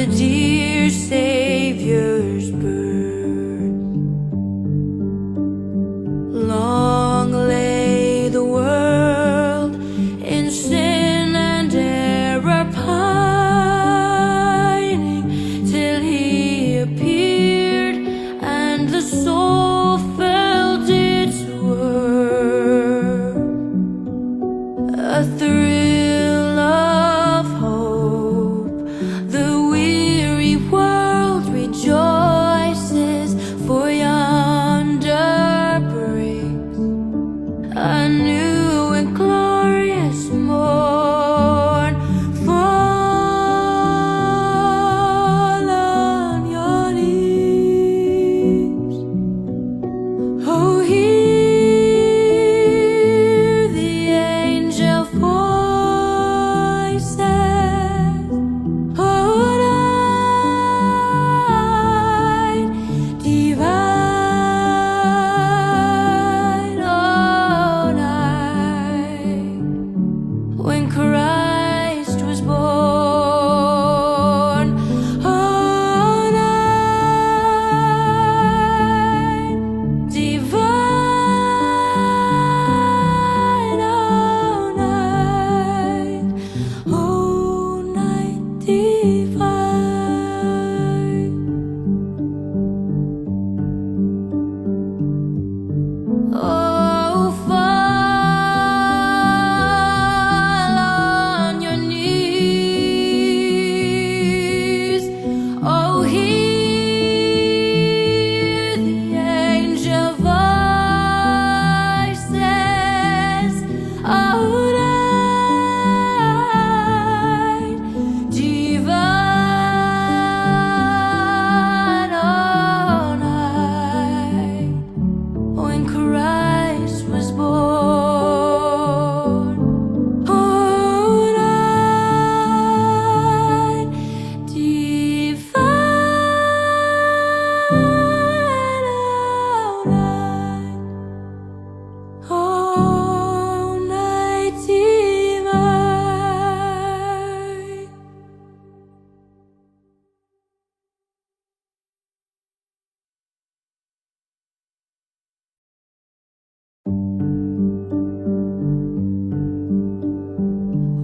the dear Savior's birth. Long lay the world in sin and error pining, till he appeared and the soul felt its worth. A thrill of hope, the weary world rejoices, for yonder breaks a new and glorious morn. Fall on your knees, oh, hear the angel voices, oh, night divine, oh, night when Christ was born, oh, night divine, oh, night, oh, night divine, oh, fall on your knees, oh, hear the angel voices, oh, night divine, oh, night when Christ was born, oh, night divine, oh, night divine.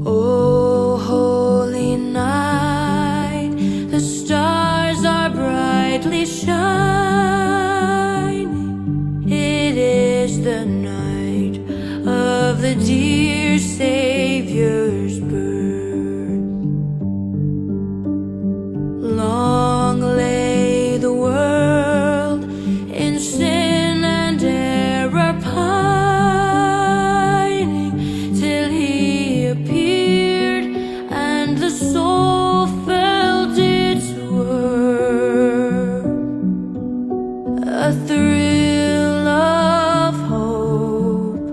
Oh, holy night, the stars are brightly shining. It is the night of the dear Savior's birth. Long lay the world in sin and error pining, till he appeared and the soul felt its worth. A thrill of hope,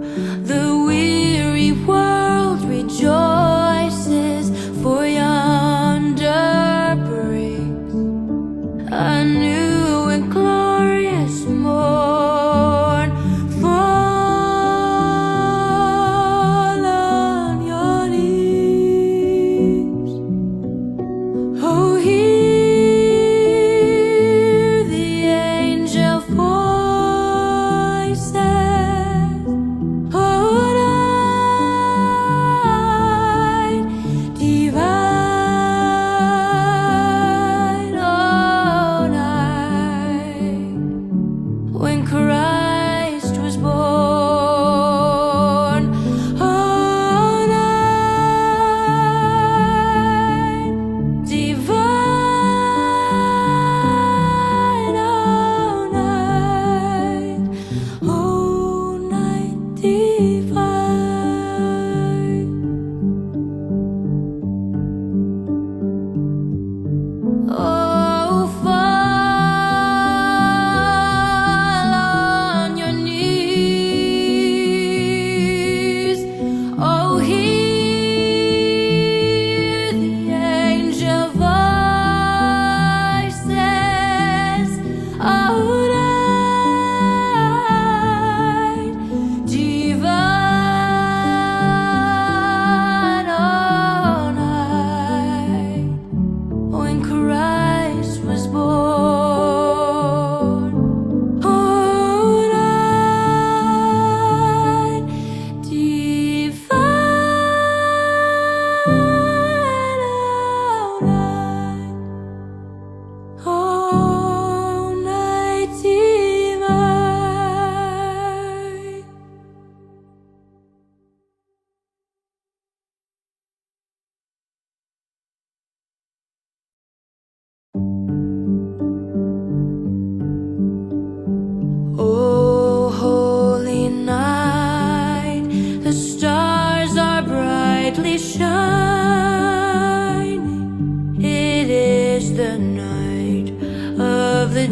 the weary world rejoices, for yonder breaks a new and glorious morn. Fall on your knees,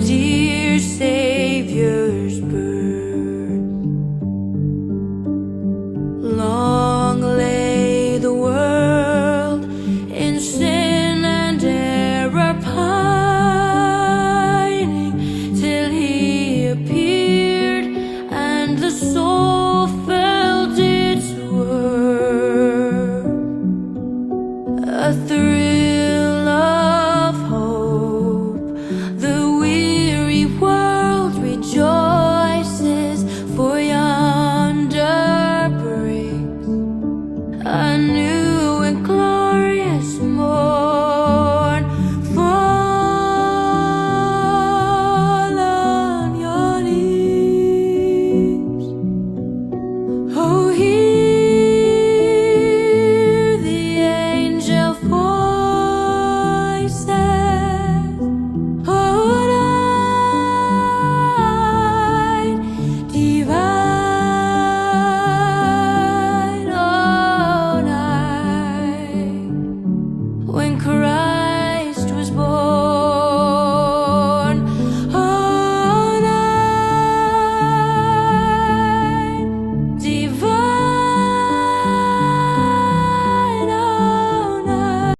dear Savior's birth. Long lay the world in sin and error pining, till he appeared and the soul felt its worth. A thrill